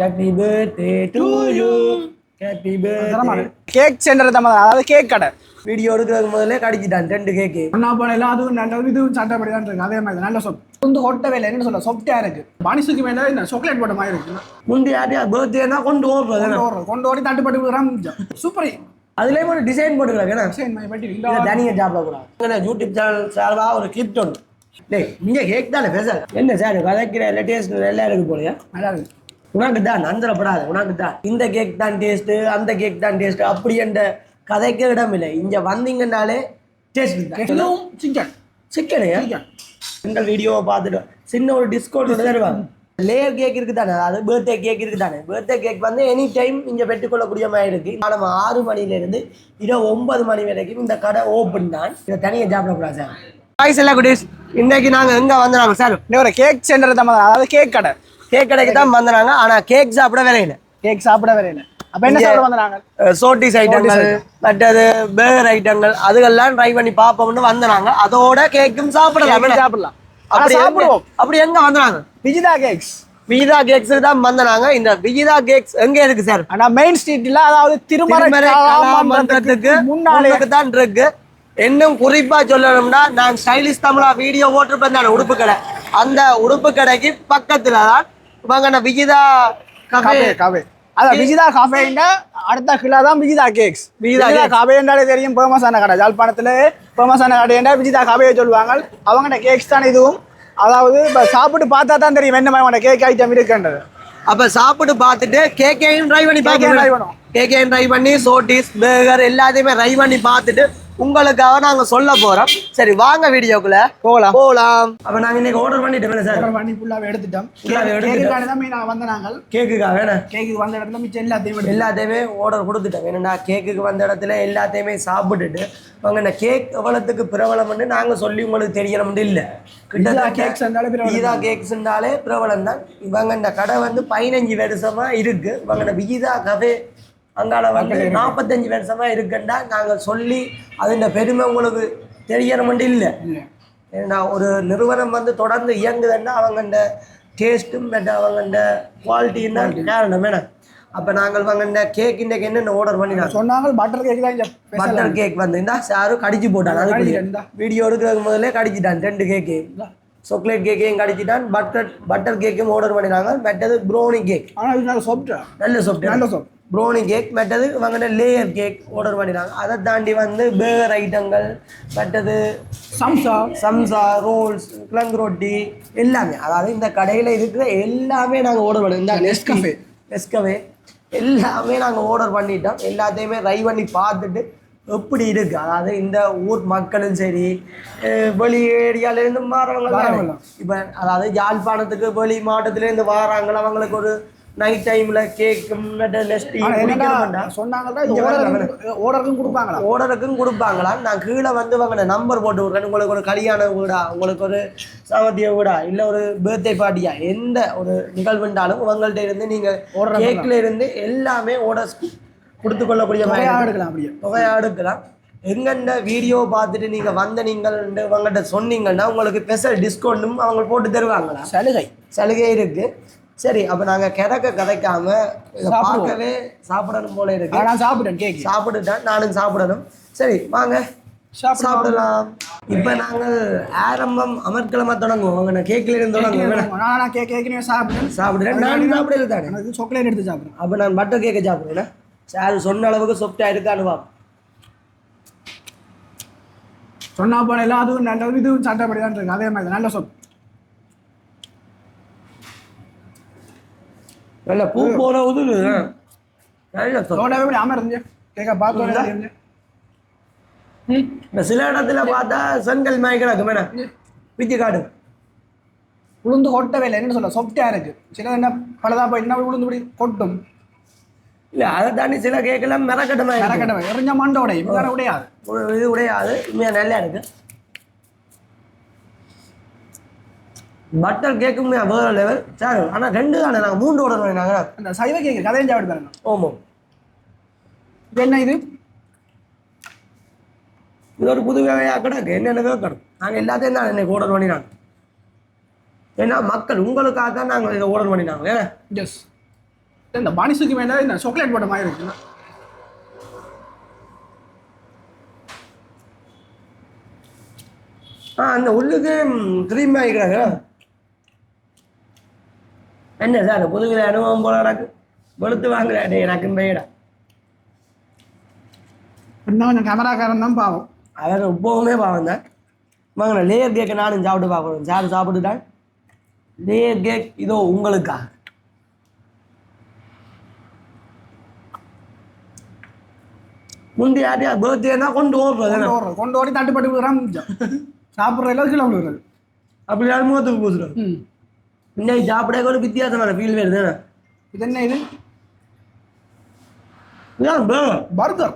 Happy birthday to you. Happy birthday. Cake centre தான், அதாவது cake கடை. வீடியோ எடுக்கிறதுக்கு முதல்ல கடிச்சிட்டான் 2 கேக்கு. ஒன்னா போன எல்லாம் அதுவும் நல்ல இதுவும் சட்டப்படி தான் இருக்கு. அதே மாதிரி நல்ல சொப் வந்து ஹொட்ட வேலை என்ன சொல்ல சொப்டா இருக்கு. பானிசுக்கு மேல இந்த சாக்லேட் போட்ட மாதிரி இருக்கு. முந்தி யாரையா பர்த்டேனா கொண்டு ஓடுறது கொண்டு ஓடி தட்டுப்பட்டு விடுறான். சூப்பர். அதுலேயே ஒரு டிசைன் போட்டுக்கலாம். டிசைன் மாதிரி பட்டி தனியாக சாப்பிடக்கூடாது. யூடியூப் சேனல் சார்பாக ஒரு கிஃப்ட் ஒன்று. டேய் இங்கே கேக் தானே பேச என்ன சார் கதைக்கிற டேஸ்ட் நல்லா இருக்கு போலையா? நல்லா இருக்கு. உனக்கு தான் நந்தரப்படாது. உனக்கு தான் இந்த கேக் தான் டேஸ்ட்டு, அந்த கேக் தான் டேஸ்ட்டு அப்படி என்ற கதைக்கு இடம் இல்லை. இங்கே வந்தீங்கன்னாலே டேஸ்ட் சிக்கன் சிக்கனு. எங்கள் வீடியோவை பார்த்துட்டு சின்ன ஒரு டிஸ்கவுண்ட் ஒன்று தருவாங்க. லேயர் கேக் இருக்குது தானே, அது பர்த்டே கேக் இருக்குது தானே. பர்த்டே கேக் வந்து எனி டைம் இங்கே பெற்றுக்கொள்ளக்கூடிய மாதிரி இருக்குது. நம்ம 6 மணிலேருந்து இரவு 9 மணி வரைக்கும் இந்த கடை ஓப்பன் தான். இதை தனியாக சாப்பிடக்கூடாது சார். வாய்ஸ் எல்லாம் குட்டீஸ், இன்னைக்கு நாங்கள் எங்கே வந்துடுறாங்க சார்? ஒரு கேக் சென்டர் தான், அதாவது கேக் கடை. கேக் கடைக்கு தான் வந்துடுறாங்க. ஆனால் கேக் சாப்பிட வரையில. கேக் சாப்பிட வரையில. அப்போ என்ன சாப்பிட வந்துடுறாங்க? சோட்டிஸ் ஐட்டங்கள், மற்றது பேர் ஐட்டங்கள் அதுகெல்லாம் ட்ரை பண்ணி பார்ப்போம்னு வந்துடுறாங்க. அதோட கேக்கும் சாப்பிடலாம். அப்படி எங்க வந்துடுறாங்க? விஜிதா கேக்ஸ். விஜிதா கேக்ஸ் தான் வந்தாங்க. இந்த விஜிதா கேக்ஸ் எங்க இருக்கு சார்? ஆனா மெயின் ஸ்ட்ரீட்ல, அதாவது திருமறை மன்றத்துக்கு முன்னாடி தான் இருக்கு. இன்னும் குறிப்பா சொல்லணும்னா, நான் ஸ்டைலிஷ் தமிழா வீடியோ போட்டிருப்பேன் தானே உடுப்பு கடை. அந்த உடுப்பு கடைக்கு பக்கத்துல தான் இவங்க விஜிதா காஃபே. அதான் விஜிதா காஃபேன்னா அடுத்த கிலோ தான் விஜிதா கேக்ஸ். விஜிதா காஃபே என்றாலே தெரியும், ஃபேமஸான கடை. யாழ்ப்பாணத்துல ஃபேமஸான கடை என்றால் விஜிதா காஃபே சொல்லுவாங்க. அவங்கள்ட்ட கேக்ஸ் தான் இதுவும். அதாவது இப்போ சாப்பிட்டு பார்த்தா தான் தெரியும் என்ன மாதிரி கேக் ஐட்டம் இருக்குன்றது. அப்போ சாப்பிட்டு பார்த்துட்டு கேக்கையும் ட்ரை பண்ணி பார்க்கணும். கேக்கையும் ட்ரை பண்ணி சோட்டிஸ் பேர்கர் எல்லாத்தையுமே ட்ரை பண்ணி பார்த்துட்டு உங்களுக்காக நாங்க சொல்ல போறோம். சரி வாங்க வீடியோக்குள்ள போலாம். அப்ப நாங்க இன்னைக்கு ஆர்டர் பண்ணிட்டோம் சார். ஆர்டர் பண்ணி ஃபுல்லாவே எடுத்துட்டோம். கேக்குக்காக தான் மெயினா வந்தாங்க. கேக்குக்காக வேணும். கேக்குக்கு வந்த இடத்துல மிச்சம் எல்லாத்தையுமே ஆர்டர் கொடுத்துட்டோம். என்னன்னா கேக்குக்கு வந்த இடத்துல எல்லாத்தையுமே சாப்பிட்டுட்டு அவங்க இந்த கேக் எவ்வளவுக்கு பிரபலம்னு நாங்க சொல்லி உங்களுக்கு தெரியணும்னு இல்லை. விஜிதா கேக்ஸ்னாலே பிரபலம் தான். இவங்க இந்த கடை வந்து 15 வருஷமா இருக்கு. இவங்க இந்த விஜிதா கஃபே அங்கால வந்து 45 வருஷமா இருக்குன்னா நாங்கள் சொல்லி அதுன்ற பெருமை உங்களுக்கு தெரியணும்னு இல்லை. ஏன்னா ஒரு நிறுவனம் வந்து தொடர்ந்து இயங்குதுன்னா அவங்க இந்த டேஸ்ட்டும் அவங்க இந்த குவாலிட்டின்னு தான் காரணம் வேணும். அப்போ நாங்கள் வாங்க இந்த கேக் இன்றைக்கு என்னென்ன ஆர்டர் பண்ணி சொன்னாங்க பட்டர் கேக் தான். பட்டர் கேக் வந்து இந்த சாரும் கடிச்சு போட்டான். அது வீடியோ எடுக்கிறதுக்கு முதல்லே கடிச்சிட்டான் 2 கேக்கு. சாக்லேட் கேக்கையும் கடிச்சிட்டான். பட்டர் கேக்கும் ஆர்டர் பண்ணினாங்க. மற்றது ப்ரௌனி கேக். ஆனால் நல்ல சாப்பிட்டு ப்ரௌனி கேக். மற்றது இவங்க லேயர் கேக் ஆர்டர் பண்ணினாங்க. அதை தாண்டி வந்து பேர் ஐட்டங்கள், மற்றது சம்சா ரோல்ஸ், கிழங்கு ரொட்டி எல்லாமே, அதாவது இந்த கடையில் இருக்கிற எல்லாமே நாங்கள் ஆர்டர் பண்ணோம். இந்த நெஸ்கஃபே எல்லாமே நாங்கள் ஆர்டர் பண்ணிட்டோம். எல்லாத்தையுமே ட்ரை பண்ணி பார்த்துட்டு எப்படி இருக்கு, அதாவது இந்த ஊர் மக்களும் சரி வெளி ஏரியாவிலேருந்து மாறவங்க இப்போ, அதாவது யாழ்ப்பாணத்துக்கு வெளி மாவட்டத்திலேருந்து வராங்களா, அவங்களுக்கு ஒரு நைட் டைம்ல கேக்கும் ஓர்டருக்கும் கொடுப்பாங்களா. நான் கீழே வந்து அவங்க நம்பர் போட்டு விட்றேன். உங்களுக்கு ஒரு கல்யாண வீடா, உங்களுக்கு ஒரு சமத்திய வீடா, இல்லை ஒரு பர்த்டே பார்ட்டியா, எந்த ஒரு நிகழ்வுண்டாலும் உங்கள்கிட்ட இருந்து நீங்கள் கேக்ல இருந்து எல்லாமே ஆர்டர்ஸ் கொடுத்து கொள்ளக்கூடிய தொகையா எடுக்கலாம். எங்கண்ட வீடியோ பார்த்துட்டு நீங்கள் உங்கள்கிட்ட சொன்னீங்கன்னா உங்களுக்கு ஸ்பெஷல் டிஸ்கவுண்ட்டும் அவங்க போட்டு தருவாங்களா? சலுகை இருக்கு. சரி, அப்போ நாங்கள் கதைக்காம இதை பார்க்கவே சாப்பிடணும் போல இருக்கு. நான் சாப்பிட்டுட்டேன், நானும் சாப்பிடணும். சரி வாங்க சாப்பிடலாம். இப்போ நாங்கள் ஆரம்பம் அமர்க்கிழமை தொடங்குவோம். அவங்க கேக்கில் இருந்து தொடங்குவோம். சாப்பிடுறேன். நானும் சாப்பிடல தானே, சாக்லேட் எடுத்து சாப்பிடுறேன். அப்போ நான் பட்டர் கேக்கை சாப்பிடுறேன். சார் சொன்ன அளவுக்கு சொப்டாக இருக்கான்னு பார்ப்போம். சொன்னா போல எல்லாம் அதுவும் நல்ல இதுவும் சட்டப்படி தான் இருக்கு. அதே மாதிரி நல்ல சொப் நல்ல பூ போல உதுரு. சில இடத்துல பார்த்தா செங்கல் மாதிரி கிடக்கு. மேடம் பிச்சு காடு உளுந்து கொட்டவே இல்லை. என்ன சொல்ல சொப்டா இருக்கு. சில என்ன பலதா போயிட்டுனா உளுந்து இப்படி கொட்டும். இல்லை அதை தாண்டி சில கேட்கலாம் மிரக்கட்டமா எறிஞ்ச மண்டை உடையும். உடையாது, இது உடையாது. உண்மையாக நல்லா இருக்கு. பட்டர் கேக்கும் வேறு லெவல் சார். ஆனால் 2 தானே, நாங்கள் 3 ஆர்டர் பண்ணினாங்க. அந்த சைவ கேக்கு கதையும் சாப்பிட்டு பாருங்க. ஓமோ, இது என்ன? இது ஒரு புது வேலையாக கிடக்கு. என்னென்ன கேட்கணும். நாங்கள் எல்லாத்தையும் தான் இன்னைக்கு ஆர்டர் பண்ணினாங்க. ஏன்னா மக்கள் உங்களுக்காக தான் நாங்கள் இதை ஆர்டர் பண்ணினாங்க. எஸ் இந்த பானிஸுக்கு வேண்டாம் இந்த சாக்லேட் போட்ட மாதிரி இருக்கு. அந்த உள்ளுக்கு க்ரீம் ஆகிக்கிறாங்க. என்ன சார் புதுவித அனுபவம் போல எனக்கு வெளுத்து வாங்குறேன் எனக்கு பையடா. இன்னும் கொஞ்சம் கேமராக்காரன் தான் பாவம். அவர் எப்போவுமே பாவம் தான். வாங்க லேயர் கேக்கை நானும் சாப்பிட்டு பார்க்கணும். சார் சாப்பிட்டுட்டான். லேயர் கேக் இதோ உங்களுக்கா. முந்தைய யார்ட்டியா பர்த்டேனா கொண்டு கொண்டு ஓடி தட்டுப்பட்டு விடுறான். சாப்பிட்ற அளவுக்கு கிலோ விடுறது அப்படி யாரும் முகத்துக்கு பூசுறோம். இன்னைக்கு சாப்பிட ஒரு வித்தியாசமான ஃபீல் வருது. இது என்ன இது? பர்கர்.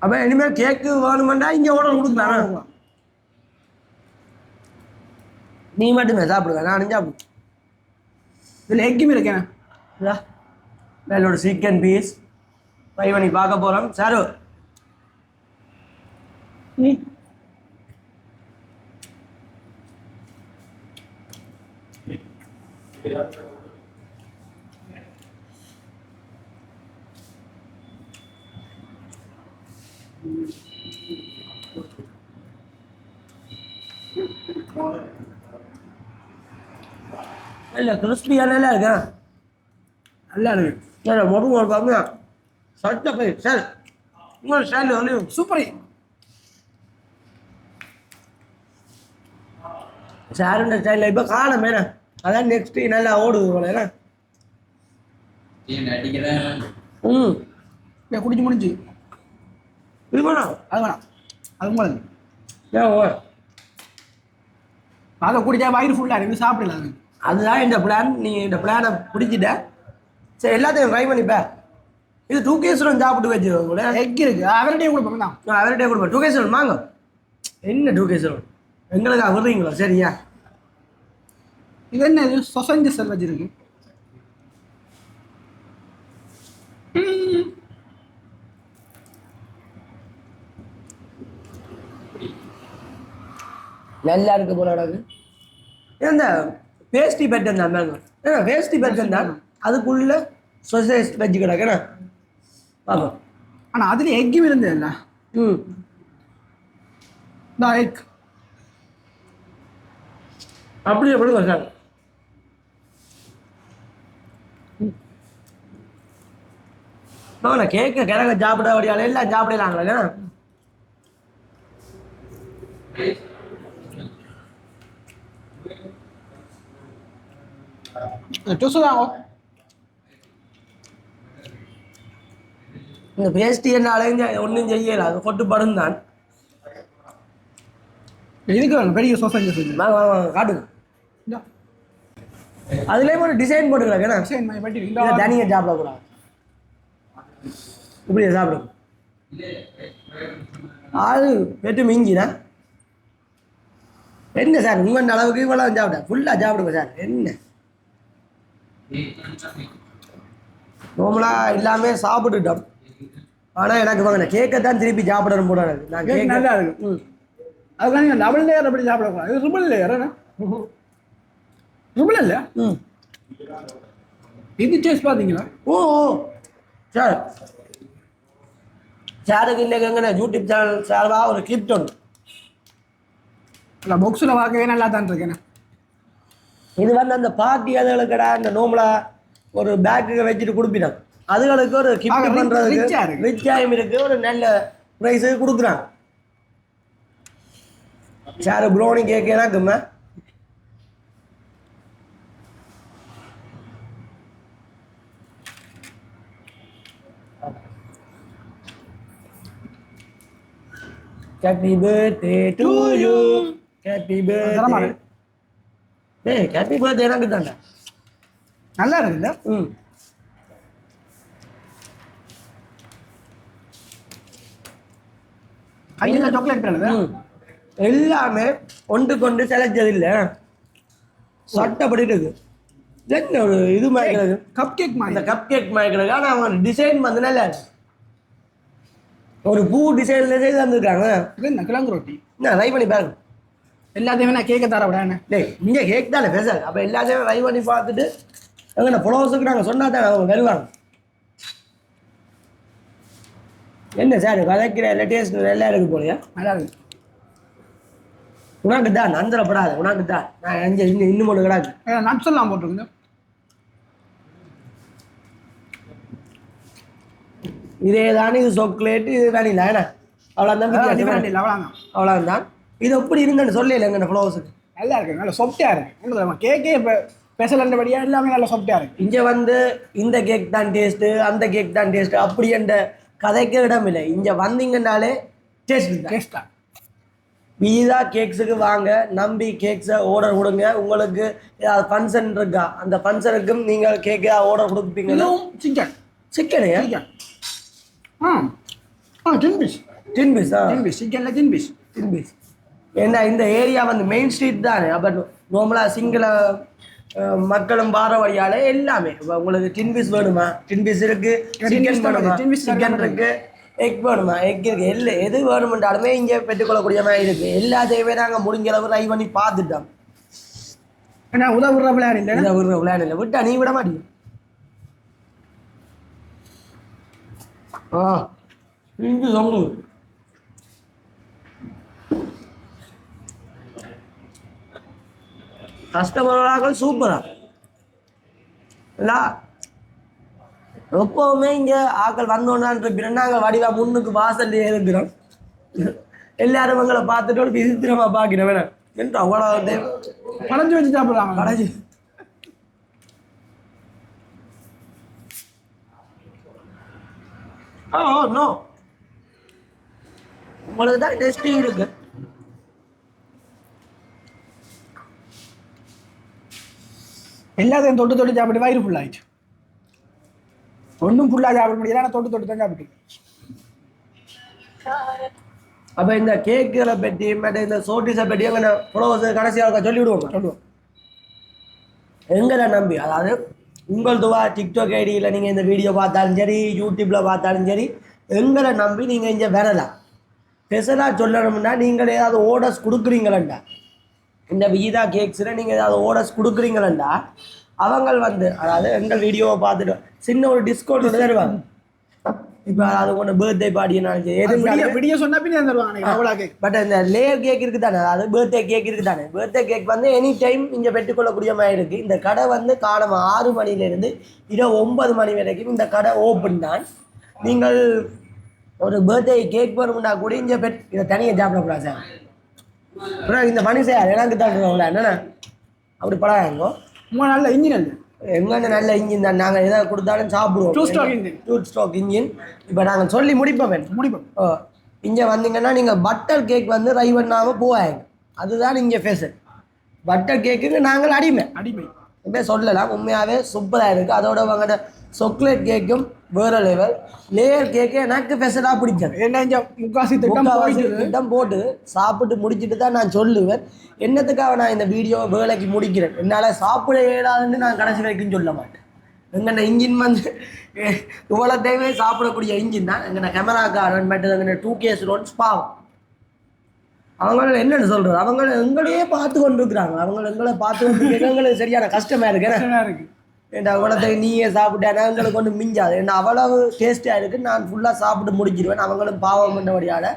அப்போ இனிமேல் கேக்கு வேணுமெண்டா இங்கே ஆர்டர் கொடுக்கலாம். நீ மட்டுமே சாப்பிடுவேன், நானும் சாப்பிடுவேன். இதில் எக்கும் இருக்கேன். வேலோட சிக்கன் பீஸ் ஃப்ரை பண்ணி பார்க்க போகிறோம். சாரு இல்லை கிறிஸ்பியாக நல்லா இருக்கா? நல்லா இருக்கு. சார் மொறு பாருங்க. சட்ட போய் சார் இன்னொரு ஸ்டைல் வந்து சூப்பர். சாருன்ற ஸ்டைலில் இப்போ காலம் வேணா அதான் நெக்ஸ்ட் நல்லா ஓடுது போல. குடிச்சு முடிஞ்சு இது வேணாம் அது வேணாம் அது மூலம் ஏன் அதை குடிச்சா வயிறு ஃபுல்லாக இருக்கு சாப்பிடலாம். அதுதான் இந்த பிளான். நீ இந்த பிளானை பிடிச்சிட்ட சரி எல்லாத்தையும் ட்ரை பண்ணிப்ப. இது 2K சாப்பிட்டு வச்சு கூட எக் இருக்கு. அவர்கிட்டயே கொடுப்போம் தான். அவர்கிட்டயே கொடுப்பேன். 2K வாங்க. என்ன 2K எங்களுக்கா விடுறீங்களா? சரியா இது என்ன? இது சொசஞ்சு செல் வச்சிருக்கு. நல்லா இருக்கு போல எனக்கு. இந்த பேஸ்ட்ரி பேட்டர்ன் தான் மேங்க. பேஸ்ட்ரி பேட்டர்ன் தான் அதுக்குள்ள சொசேஜ் வெஜ்ஜு கிடக்குண்ணா பார்ப்போம். ஆனால் அதில் எக்கும் இருந்ததுல்ல. எக் அப்படி எப்படி சார் நான் கேட்க கிழங்க சாப்பிட வழியால எல்லாம் சாப்பிடலாங்களா? இந்த பேஸ்ட்ரி என்ன அலைஞ்ச ஒன்றும் செய்யல. அது கொட்டு படம் தான். இதுக்கு வேணும் பெரிய சொசைட்டி காட்டுங்க. அதுலேயும் ஒரு டிசைன் போட்டுக்கலாம். டிசைன் பட்டி தனியாக சாப்பிடக்கூடாது. இப்படியா சாப்பிடும் அது வெட்டு மிஞ்சினா என்ன சார் உங்கள் அளவுக்கு இவ்வளோ சாப்பிட ஃபுல்லாக சாப்பிடுங்க சார். என்ன நார்மலாக எல்லாமே சாப்பிட்டுட்டோம். ஆனால் எனக்கு வாங்க கேக்கை தான் திருப்பி சாப்பிடணும் போட. நான் கேக் நல்லா இருக்கு. அதுதான் நீங்கள் டபுள் லேயர் அப்படி சாப்பிடக்கூடாது. இது ட்ரிபிள் லேயர். ட்ரிபிள் இல்லை. இது டேஸ்ட் பார்த்தீங்களா? ஓ சார் சாருக்கு இன்னைக்கு எங்கே யூடியூப் சேனல் சார்பாக ஒரு கிஃப்ட் ஒன்று இல்லை பாக்ஸில் பார்க்கவே நல்லா தான் இருக்கேன். இது வந்து அந்த பார்ட்டி அதுகளுக்கடா இந்த நோம்பலாக ஒரு பேக்குக்கு வச்சுட்டு கொடுப்பினாங்க. அதுகளுக்கு ஒரு கிஃப்ட் பண்ணுறதுக்கு ரிச்சாயும் இருக்குது. ஒரு நல்ல ப்ரைஸு கொடுக்குறாங்க. சார் ப்ரௌனி கேக் எனக்குமே Happy birthday to you. Happy birthday. ஏய் ஹாப்பி பர்த்டே எனக்கு தான்டா. நல்லா இருக்குல்ல? அதில் சாக்லேட் பிறகு எல்லாமே ஒன்று கொண்டு செலக்டது இல்லை. சட்டப்படி இருக்கு. என்ன ஒரு இது மாதிரி கப் கேக் மாதிரி. அந்த கப் கேக் மாதிரி. ஆனால் அவங்க டிசைன் வந்து நல்லா ஒரு பூ டிசைன்ல செய்து தந்துருக்காங்க. என்ன கிழங்கு ரொட்டி என்ன ட்ரை பண்ணி பாருங்க. எல்லாத்தையுமே நான் கேட்க தர விடாண்ணே. டேய் இங்கே கேக் தானே பேசல் அப்போ எல்லாத்தையுமே ட்ரை பண்ணி பார்த்துட்டு எங்கண்ணா புலவசுக்கு நாங்கள் சொன்னா தானே அவங்க வருவாங்க. என்ன சார் கதைக்கிற எல்லா டேஸ்ட் நல்லா இருக்கு போலையா? நல்லா இருக்கு. உனக்கு தான் நந்தரப்படாது உனக்கு தான் நான் இன்னும் ஒன்று கிடாது நட்ஸ் எல்லாம் போட்டுருங்க. இதே தானே இது சாக்லேட் இது வேணில ஏன்னா அவ்வளோதான் அவ்வளோதான். இது எப்படி இருங்கன்னு சொல்லல எங்க ஃப்ளவர்ஸுக்கு நல்லா இருக்கு. நல்லா சொப்டியா இருக்கு. கேக்கே இப்போ ஸ்பெஷல்ன்றபடியா எல்லாமே நல்லா சொப்டியா இருக்கு. இங்கே வந்து இந்த கேக் தான் டேஸ்ட்டு அந்த கேக் தான் டேஸ்ட்டு அப்படி என்ற கதைக்கு இடம் இல்லை. இங்கே வந்தீங்கன்னாலே டேஸ்டா வீதா கேக்ஸுக்கு வாங்க, நம்பி கேக்ஸை ஆர்டர் கொடுங்க. உங்களுக்கு ஏதாவது ஃபங்க்ஷன் இருக்கா அந்த ஃபங்க்ஷனுக்கும் நீங்கள் கேக்கு ஆர்டர் கொடுப்பீங்க. சிக்கன் சிக்கன் டின் பீஸ் ஏன்னா இந்த ஏரியா வந்து மெயின் ஸ்ட்ரீட் தானே. அப்போ நார்மலாக சிங்கள மக்களும் பார வழியால் எல்லாமே இப்போ உங்களுக்கு டின் பீஸ் வேணுமா டின் பீஸ் இருக்குது, சிக்கன் வேணுமா சிக்கன் இருக்குது, எக் வேணுமா எக் இருக்குது, எது வேணுமென்றாலுமே இங்கே பெற்றுக்கொள்ளக்கூடிய மாதிரி இருக்குது. எல்லாத்தையுமே நாங்கள் முடிஞ்ச அளவு ட்ரை பண்ணி பார்த்துட்டோம். ஏன்னா உதவுற பிளான் இல்லை விட்டா நீ விட மாட்டீங்க. இங்கு சொங்கு கஸ்டமர்களாக சூப்பரா இல்ல எப்பவுமே இங்கே ஆக்கள் வந்தோன்னான்ற நாங்கள் வடிவா முன்னுக்கு வாசல்லே இருக்கிறோம். எல்லாரும் எங்களை பார்த்துட்டு ஒரு விசித்திரமா பார்க்கிறேன் வேணாம் என்று அவ்வளோ கடைஞ்சி வச்சு சாப்பிடலாம். கடைஞ்சி நோ உங்களுக்கு தான் டெஸ்டிங் இருக்கு. எல்லாத்தையும் தொட்டு தொட்டு சாப்பிட்டு வயிறு ஃபுல்லாகிடுச்சு. ஒன்றும் ஃபுல்லாக சாப்பிட முடியல, தொட்டு தான் சாப்பிட்டு. அப்போ இந்த கேக்குகளை பற்றி மற்ற இந்த சோட்டிஸை பற்றி எங்கே புலவசை கடைசியாக சொல்லிவிடுவோம். எங்களை நம்பி அதாவது உங்கள் துவா டிக்டாக் ஐடியில் நீங்கள் இந்த வீடியோ பார்த்தாலும் சரி யூடியூப்பில் பார்த்தாலும் சரி எங்களை நம்பி நீங்கள் இங்கே வரலாம். ஸ்பெஷலாக சொல்லணும்னா நீங்கள் ஏதாவது ஓர்டர்ஸ் கொடுக்குறீங்களா இந்த வீதா கேக்ஸில் நீங்கள் ஏதாவது ஓர்டர்ஸ் கொடுக்குறீங்களா அவங்க வந்து அதாவது எங்கள் வீடியோவை பார்த்துட்டு சின்ன ஒரு டிஸ்கவுண்ட் வந்து தருவாங்க. இப்போ அது ஒன்று பர்த்டே பார்ட்டினாலும் எது வீடியோ சொன்னால் பின்னே தருவாங்க. பட் இந்த லேயர் கேக் இருக்குது தானே அதாவது பர்த்டே கேக் இருக்குது தானே பர்த்டே கேக் வந்து எனி டைம் இங்கே பெற்றுக்கொள்ளக்கூடிய மாதிரி இருக்குது. இந்த கடை வந்து காலம் 6 மணிலேருந்து இரவு 9 மணி வரைக்கும் இந்த கடை ஓப்பன் தான். நீங்கள் ஒரு பர்த்டே கேக் வேணும்னா கூட இங்கே இதை தனியாக சாப்பிடக்கூடாது சார். அப்புறம் இந்த மணி சார் எனக்கு தான் என்னென்ன அப்படி பழகாங்க நல்ல இன்ஜின் இல்லை எங்கே நல்ல இன்ஜின் தான். நாங்கள் எதாவது கொடுத்தாலும் சாப்பிடுவோம். Two stroke engine. இப்போ நாங்கள் சொல்லி முடிப்போம். இங்கே வந்தீங்கன்னா நீங்கள் பட்டர் கேக் வந்து ரை பண்ணாமல் போவாங்க. அதுதான் இங்கே ஃபேஷன். பட்டர் கேக்குக்கு நாங்கள் அடிமை இப்போ சொல்லலாம். உண்மையாகவே சூப்பராக இருக்குது. அதோட வாங்கின சாக்லேட் கேக்கும் வேறு லெவல். லேயர் கேக்கு எனக்கு ஸ்பெஷலாக பிடிச்சது. ஏன்னா இங்கே முக்காசி திட்டம் போட்டு சாப்பிட்டு முடிச்சுட்டு தான் நான் சொல்லுவேன். என்னத்துக்காக நான் இந்த வீடியோவை வேலைக்கு முடிக்கிறேன். என்னால் சாப்பிட இயலாதுன்னு நான் கடைசி வரைக்கும் சொல்ல மாட்டேன். எங்கள்ட இன்ஜின் வந்து இவ்வளோ டைமே சாப்பிடக்கூடிய இன்ஜின் தான். எங்கள்ட கேமராக்காரன் மட்டும் எங்கள்ட 2K ரோட்ஸ் பாவம். அவங்கள என்னென்னு சொல்கிறது அவங்க எங்களையே பார்த்து கொண்டு இருக்கிறாங்க. அவங்க எங்களை பார்த்து கொண்டு எங்களுக்கு சரியான கஷ்டமாக இருக்கு. ஏன்னா அவ்வளோத்தை நீயே சாப்பிட்டேன்னா எங்களுக்கு ஒன்று மிஞ்சாது. ஏன்னா அவ்வளவு டேஸ்ட்டாக இருக்குது. நான் ஃபுல்லாக சாப்பிட்டு முடிச்சிடுவேன். அவங்களும் பாவம் பண்ணபடியால்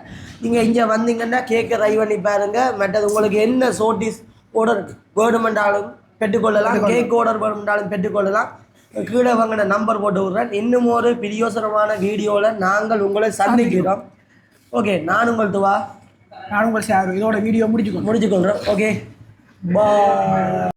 நீங்கள் இங்கே வந்தீங்கன்னா கேக்கை ட்ரை பண்ணி பாருங்க. மற்றது உங்களுக்கு என்ன சோட்டிஸ் ஆர்டர் வேணுமென்றாலும் பெற்றுக்கொள்ளலாம். கேக் ஆர்டர் வேணுமென்றாலும் பெற்றுக்கொள்ளலாம். கீழே வாங்கின நம்பர் போட்டு விட்றேன். இன்னும் ஒரு பிரியோசனமான வீடியோவில் நாங்கள் உங்களை சந்திக்கிறோம். ஓகே, நான் உங்கள் துவா, நான் உங்கள் ஷேர். இதோட வீடியோ முடிச்சுக்கொள்கிறேன். ஓகே, பாய்.